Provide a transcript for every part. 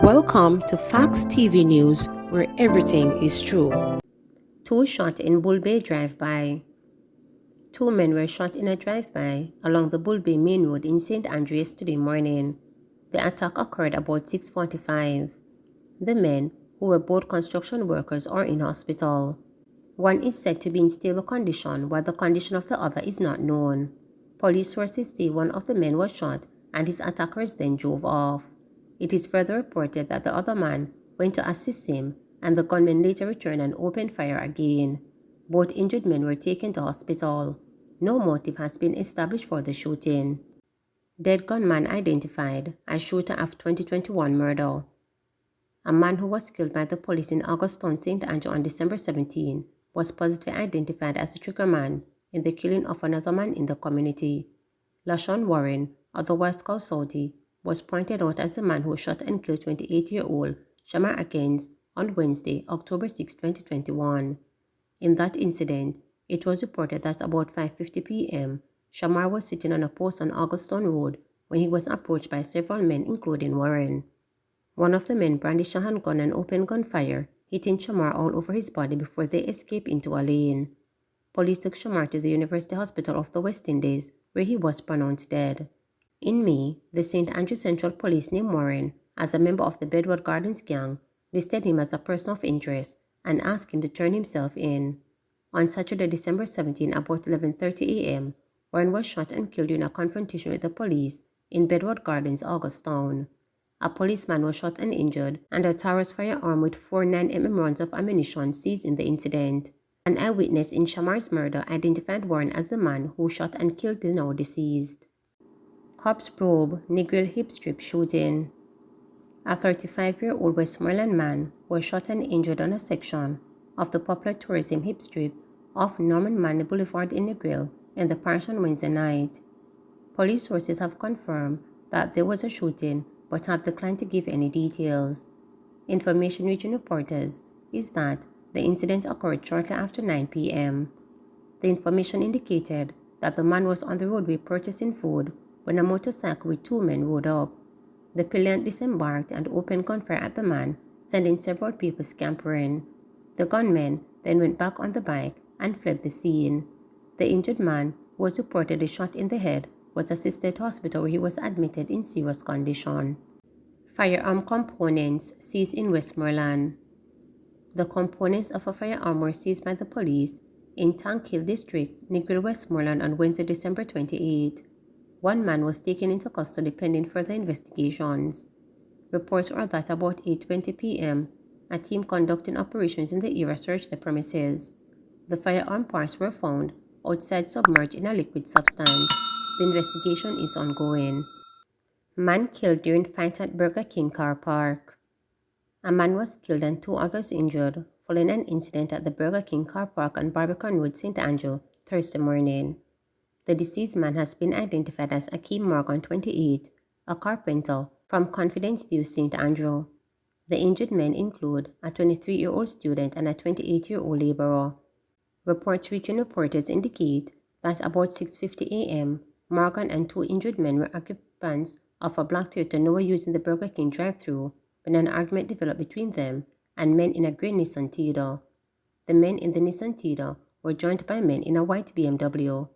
Welcome to Facts TV News, where everything is true. Two shot in Bull Bay drive-by. Two men were shot in a drive-by along the Bull Bay Main Road in St. Andrew yesterday morning. The attack occurred about 6:45. The men, who were both construction workers, are in hospital. One is said to be in stable condition, while the condition of the other is not known. Police sources say one of the men was shot and his attackers then drove off. It is further reported that the other man went to assist him and the gunman later returned and opened fire again. Both injured men were taken to hospital. No motive has been established for the shooting. Dead gunman identified as shooter of 2021 murder. A man who was killed by the police in Auguston, St. Andrew on December 17 was positively identified as the triggerman in the killing of another man in the community. LaShawn Warren, otherwise called Saudi, was pointed out as the man who shot and killed 28-year-old Shamar Akins on Wednesday, October 6, 2021. In that incident, it was reported that about 5:50 p.m., Shamar was sitting on a post on Auguston Road when he was approached by several men, including Warren. One of the men brandished a handgun and opened gunfire, hitting Shamar all over his body before they escaped into a lane. Police took Shamar to the University Hospital of the West Indies, where he was pronounced dead. In May, the St. Andrew Central Police named Warren as a member of the Bedward Gardens gang, listed him as a person of interest, and asked him to turn himself in. On Saturday, December 17, about 11:30 a.m., Warren was shot and killed during a confrontation with the police in Bedward Gardens, Augustown. A policeman was shot and injured, and a Taurus firearm with 4 9mm rounds of ammunition seized in the incident. An eyewitness in Shamar's murder identified Warren as the man who shot and killed the now deceased. Cops probe Negril hip strip shooting. A 35-year-old Westmoreland man was shot and injured on a section of the popular tourism hip strip off Norman Manley Boulevard in Negril in the parish on Wednesday night. Police sources have confirmed that there was a shooting but have declined to give any details. Information reaching reporters is that the incident occurred shortly after 9 p.m. The information indicated that the man was on the roadway purchasing food when a motorcycle with 2 men rode up. The pillion disembarked and opened gunfire at the man, sending several people scampering. The gunmen then went back on the bike and fled the scene. The injured man, who was reportedly shot in the head, was assisted to hospital where he was admitted in serious condition. Firearm components seized in Westmoreland. The components of a firearm were seized by the police in Tank Hill District, Negril, Westmoreland on Wednesday, December 28. One man was taken into custody pending further investigations. Reports are that about 8:20 p.m., a team conducting operations in the area searched the premises. The firearm parts were found outside submerged in a liquid substance. The investigation is ongoing. Man killed during fight at Burger King car park. A man was killed and 2 others injured following an incident at the Burger King car park on Barbican Road, St. Andrew, Thursday morning. The deceased man has been identified as Akeem Morgan, 28, a carpenter from Confidence View, St. Andrew. The injured men include a 23-year-old student and a 28-year-old laborer. Reports reaching reporters indicate that about 6:50 a.m., Morgan and 2 injured men were occupants of a black Toyota Nova using the Burger King drive-thru when an argument developed between them and men in a grey Nissan Tiida. The men in the Nissan Tiida were joined by men in a white BMW.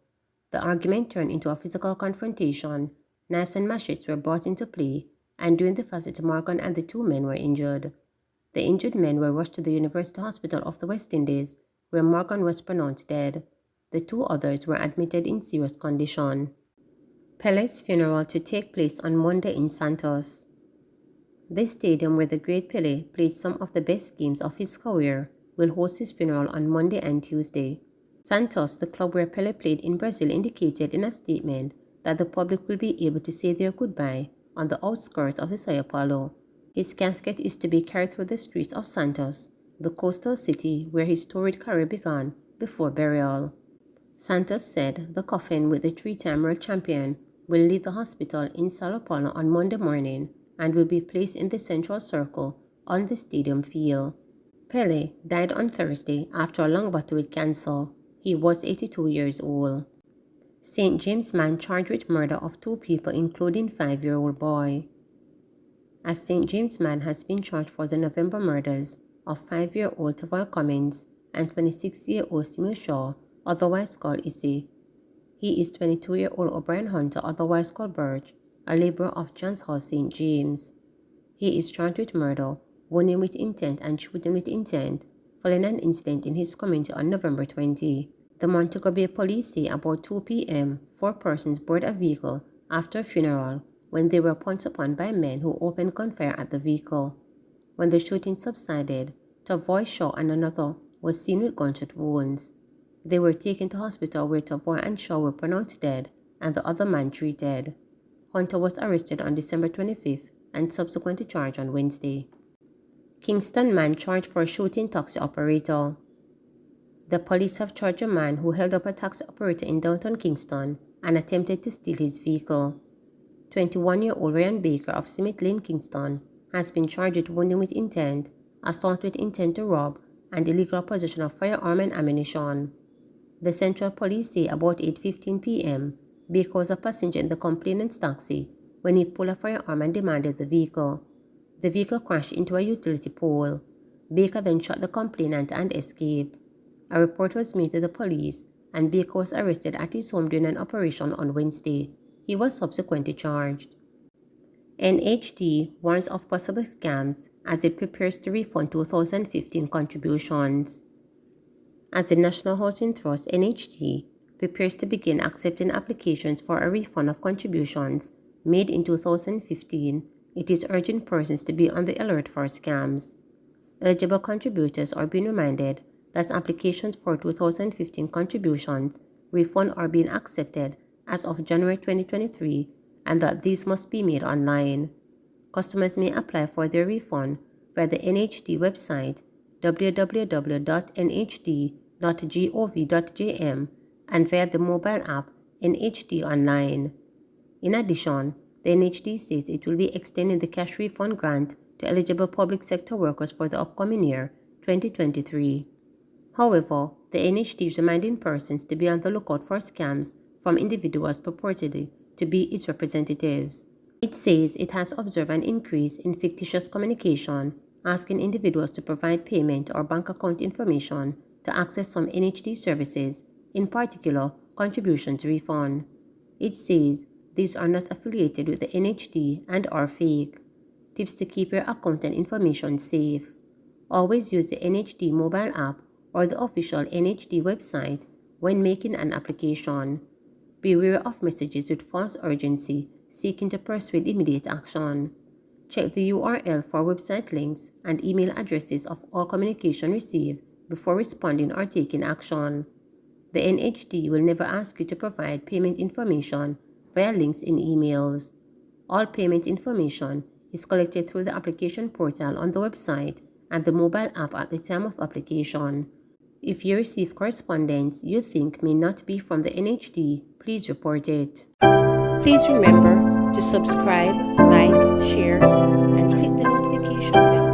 The argument turned into a physical confrontation. Knives and machetes were brought into play, and during the visit, Morgan and the 2 men were injured. The injured men were rushed to the University Hospital of the West Indies, where Morgan was pronounced dead. The 2 others were admitted in serious condition. Pele's funeral to take place on Monday in Santos. The stadium where the great Pele played some of the best games of his career will host his funeral on Monday and Tuesday. Santos, the club where Pele played in Brazil, indicated in a statement that the public will be able to say their goodbye on the outskirts of the Sao Paulo. His casket is to be carried through the streets of Santos, the coastal city where his storied career began, before burial. Santos said the coffin with the 3-time world champion will leave the hospital in Sao Paulo on Monday morning and will be placed in the central circle on the stadium field. Pele died on Thursday after a long battle with cancer. He was 82 years old. St. James man charged with murder of 2 people, including 5-year-old boy. A St. James man has been charged for the November murders of 5-year-old Tavoy Cummins and 26-year-old Samuel Shaw, otherwise called Issy. He is 22-year-old O'Brien Hunter, otherwise called Birch, a laborer of John's Hall, St. James. He is charged with murder, wounding with intent and shooting with intent, following an incident in his community on November 20. The Montego Bay police say about 2 p.m., 4 persons boarded a vehicle after a funeral when they were pounced upon by men who opened gunfire at the vehicle. When the shooting subsided, Tavoy, Shaw and another was seen with gunshot wounds. They were taken to hospital where Tavoy and Shaw were pronounced dead and the other man treated. Hunter was arrested on December 25th and subsequently charged on Wednesday. Kingston man charged for shooting taxi operator. The police have charged a man who held up a taxi operator in downtown Kingston and attempted to steal his vehicle. 21-year-old Ryan Baker of Smith Lane, Kingston, has been charged with wounding with intent, assault with intent to rob, and illegal possession of firearm and ammunition. The Central Police say about 8:15 p.m., Baker was a passenger in the complainant's taxi when he pulled a firearm and demanded the vehicle. The vehicle crashed into a utility pole. Baker then shot the complainant and escaped. A report was made to the police, and Baker was arrested at his home during an operation on Wednesday. He was subsequently charged. NHD warns of possible scams as it prepares to refund 2015 contributions. As the National Housing Trust (NHT) prepares to begin accepting applications for a refund of contributions made in 2015, it is urging persons to be on the alert for scams. Eligible contributors are being reminded that applications for 2015 contributions refund are being accepted as of January 2023 and that these must be made online. Customers may apply for their refund via the NHD website www.nhd.gov.jm and via the mobile app NHD Online. In addition, the NHD says it will be extending the cash refund grant to eligible public sector workers for the upcoming year, 2023. However, the NHD is reminding persons to be on the lookout for scams from individuals purportedly to be its representatives. It says it has observed an increase in fictitious communication, asking individuals to provide payment or bank account information to access some NHD services, in particular contributions refund. It says these are not affiliated with the NHD and are fake. Tips to keep your account and information safe. Always use the NHD mobile app or the official NHD website when making an application. Beware of messages with false urgency seeking to persuade immediate action. Check the URL for website links and email addresses of all communication received before responding or taking action. The NHD will never ask you to provide payment information via links in emails. All payment information is collected through the application portal on the website and the mobile app at the time of application. If you receive correspondence you think may not be from the NHD, please report it. Please remember to subscribe, like, share, and click the notification bell.